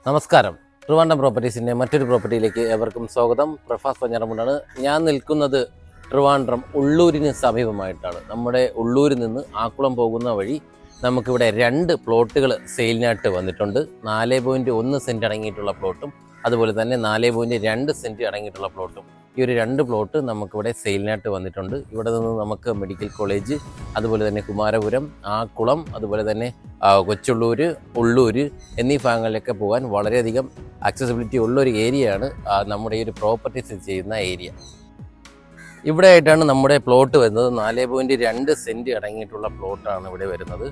നമസ്കാരം. ട്രിവാൻഡ്രം പ്രോപ്പർട്ടീസിൻ്റെ മറ്റൊരു പ്രോപ്പർട്ടിയിലേക്ക് എവർക്കും സ്വാഗതം. പ്രഫാസ് പഞ്ഞാറമൂടാണ്. ഞാൻ നിൽക്കുന്നത് ട്രിവാൻഡ്രം ഉള്ളൂരിന് സമീപമായിട്ടാണ്. നമ്മുടെ ഉള്ളൂരിൽ നിന്ന് ആക്കുളം പോകുന്ന വഴി നമുക്കിവിടെ 2 പ്ലോട്ടുകൾ സെയിലിനായിട്ട് വന്നിട്ടുണ്ട്. 4.1 സെൻറ്റ് അടങ്ങിയിട്ടുള്ള പ്ലോട്ടും അതുപോലെ തന്നെ 4.2 സെൻറ്റ് അടങ്ങിയിട്ടുള്ള പ്ലോട്ടും. ഈ ഒരു 2 പ്ലോട്ട് നമുക്കിവിടെ സെയിലിനായിട്ട് വന്നിട്ടുണ്ട്. ഇവിടെ നിന്ന് നമുക്ക് മെഡിക്കൽ കോളേജ്, അതുപോലെ തന്നെ കുമാരപുരം, ആക്കുളം, അതുപോലെ തന്നെ കൊച്ചുള്ളൂർ, ഉള്ളൂർ എന്നീ ഭാഗങ്ങളിലൊക്കെ പോകാൻ വളരെയധികം ആക്സസിബിലിറ്റി ഉള്ളൊരു ഏരിയയാണ് നമ്മുടെ ഈ ഒരു പ്രോപ്പർട്ടി സ്ഥിതി ചെയ്യുന്ന ഏരിയ. ഇവിടെ ആയിട്ടാണ് നമ്മുടെ പ്ലോട്ട് വരുന്നത്. 4.2 സെൻറ്റ് അടങ്ങിയിട്ടുള്ള പ്ലോട്ടാണ് ഇവിടെ വരുന്നത്.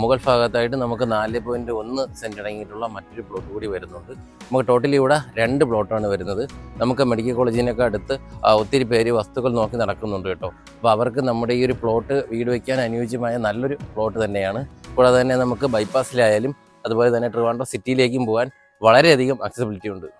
മുകൾ ഭാഗത്തായിട്ട് നമുക്ക് 4.1 സെൻറ്റ് അടങ്ങിയിട്ടുള്ള മറ്റൊരു പ്ലോട്ട് കൂടി വരുന്നുണ്ട്. നമുക്ക് ടോട്ടലി ഇവിടെ 2 പ്ലോട്ടാണ് വരുന്നത്. നമുക്ക് മെഡിക്കൽ കോളേജിനൊക്കെ അടുത്ത് ഒത്തിരി പേര് വസ്തുക്കൾ നോക്കി നടക്കുന്നുണ്ട് കേട്ടോ. അപ്പോൾ അവർക്ക് നമ്മുടെ ഈ ഒരു പ്ലോട്ട് വീട് വയ്ക്കാൻ അനുയോജ്യമായ നല്ലൊരു പ്ലോട്ട് തന്നെയാണ്. കൂടാതെ തന്നെ നമുക്ക് ബൈപ്പാസിലായാലും അതുപോലെ തന്നെ ട്രിവാൻഡ്രം സിറ്റിയിലേക്കും പോകാൻ വളരെയധികം ആക്സസിബിലിറ്റി ഉണ്ട്.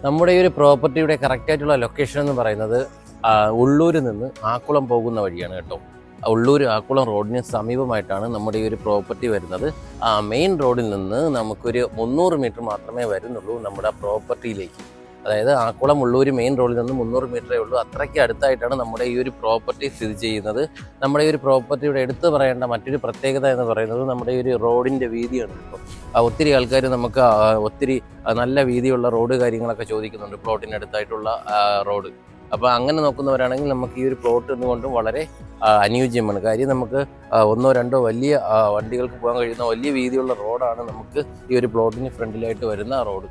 നമ്മുടെ ഈ ഒരു പ്രോപ്പർട്ടിയുടെ കറക്റ്റായിട്ടുള്ള ലൊക്കേഷൻ എന്ന് പറയുന്നത് ഉള്ളൂരിൽ നിന്ന് ആക്കുളം പോകുന്ന വഴിയാണ് കേട്ടോ. ഉള്ളൂർ ആക്കുളം റോഡിന് സമീപമായിട്ടാണ് നമ്മുടെ ഈ ഒരു പ്രോപ്പർട്ടി വരുന്നത്. മെയിൻ റോഡിൽ നിന്ന് നമുക്കൊരു 300 മീറ്റർ മാത്രമേ വരുന്നുള്ളൂ നമ്മുടെ പ്രോപ്പർട്ടിയിലേക്ക്. അതായത് ആക്കുളം ഉള്ളൂർ മെയിൻ റോഡിൽ നിന്ന് 300 മീറ്ററേ ഉള്ളൂ. അത്രയ്ക്ക് അടുത്തായിട്ടാണ് നമ്മുടെ ഈ ഒരു പ്രോപ്പർട്ടി സ്ഥിതി ചെയ്യുന്നത്. നമ്മുടെ ഈ ഒരു പ്രോപ്പർട്ടിയുടെ എടുത്തു പറയേണ്ട മറ്റൊരു പ്രത്യേകത എന്ന് പറയുന്നത് നമ്മുടെ ഈ ഒരു റോഡിൻ്റെ വീതിയാണ് കേട്ടോ. ഒത്തിരി ആൾക്കാർ നമുക്ക് ഒത്തിരി നല്ല വീതിയുള്ള റോഡ് കാര്യങ്ങളൊക്കെ ചോദിക്കുന്നുണ്ട്, പ്ലോട്ടിനടുത്തായിട്ടുള്ള റോഡ്. അപ്പോൾ അങ്ങനെ നോക്കുന്നവരാണെങ്കിൽ നമുക്ക് ഈ ഒരു പ്ലോട്ട് എന്നുകൊണ്ടും വളരെ അനുയോജ്യമാണ്. കാര്യം നമുക്ക് 1-2 വലിയ വണ്ടികൾക്ക് പോകാൻ കഴിയുന്ന വലിയ വീതിയുള്ള റോഡാണ് നമുക്ക് ഈ ഒരു പ്ലോട്ടിന് ഫ്രണ്ടിലായിട്ട് വരുന്ന റോഡ്.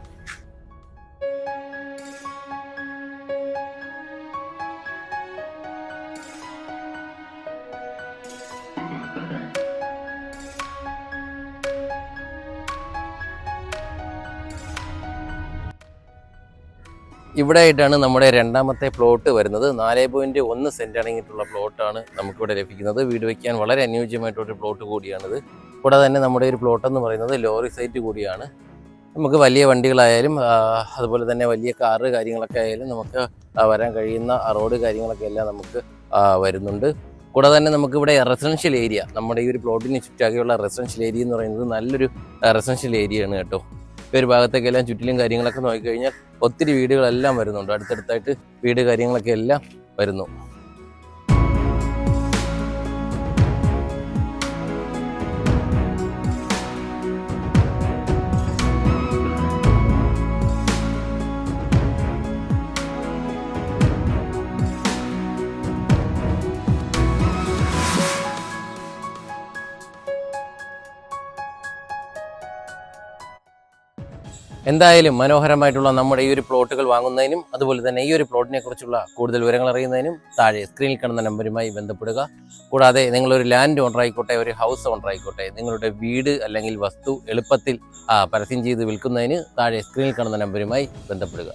ഇവിടെ ആയിട്ടാണ് നമ്മുടെ രണ്ടാമത്തെ പ്ലോട്ട് വരുന്നത്. 4.1 സെൻറ്റ് അടങ്ങിയിട്ടുള്ള പ്ലോട്ടാണ് നമുക്കിവിടെ ലഭിക്കുന്നത്. വീട് വയ്ക്കാൻ വളരെ അനുയോജ്യമായിട്ടൊരു പ്ലോട്ട് കൂടിയാണിത്. കൂടാതെ തന്നെ നമ്മുടെ ഒരു പ്ലോട്ട് എന്ന് പറയുന്നത് ലോറി സൈറ്റ് കൂടിയാണ്. നമുക്ക് വലിയ വണ്ടികളായാലും അതുപോലെ തന്നെ വലിയ കാറ് കാര്യങ്ങളൊക്കെ ആയാലും നമുക്ക് വരാൻ കഴിയുന്ന റോഡ് കാര്യങ്ങളൊക്കെ എല്ലാം നമുക്ക് വരുന്നുണ്ട്. കൂടാതെ തന്നെ നമുക്കിവിടെ റെസിഡൻഷ്യൽ ഏരിയ, നമ്മുടെ ഈ ഒരു പ്ലോട്ടിന് ചുറ്റാകെയുള്ള റെസിഡൻഷ്യൽ ഏരിയ എന്ന് പറയുന്നത് നല്ലൊരു റെസിഡൻഷ്യൽ ഏരിയയാണ് കേട്ടോ. ഈ ഒരു ഭാഗത്തേക്കെല്ലാം ചുറ്റിലും കാര്യങ്ങളൊക്കെ നോക്കിക്കഴിഞ്ഞാൽ ഒത്തിരി വീടുകളെല്ലാം വരുന്നുണ്ട്. അടുത്തടുത്തായിട്ട് വീട് കാര്യങ്ങളൊക്കെ എല്ലാം വരുന്നു. എന്തായാലും മനോഹരമായിട്ടുള്ള നമ്മുടെ ഈ ഒരു പ്ലോട്ടുകൾ വാങ്ങുന്നതിനും അതുപോലെ തന്നെ ഈ ഒരു പ്ലോട്ടിനെ കുറിച്ചുള്ള കൂടുതൽ വിവരങ്ങൾ അറിയുന്നതിനും താഴെ സ്ക്രീനിൽ കാണുന്ന നമ്പറുമായി ബന്ധപ്പെടുക. കൂടാതെ നിങ്ങളൊരു ലാൻഡ് ഓണർ ആയിക്കോട്ടെ, ഒരു ഹൗസ് ഓണർ ആയിക്കോട്ടെ, നിങ്ങളുടെ വീട് അല്ലെങ്കിൽ വസ്തു എളുപ്പത്തിൽ പരസ്യം ചെയ്ത് വിൽക്കുന്നതിന് താഴെ സ്ക്രീനിൽ കാണുന്ന നമ്പറുമായി ബന്ധപ്പെടുക.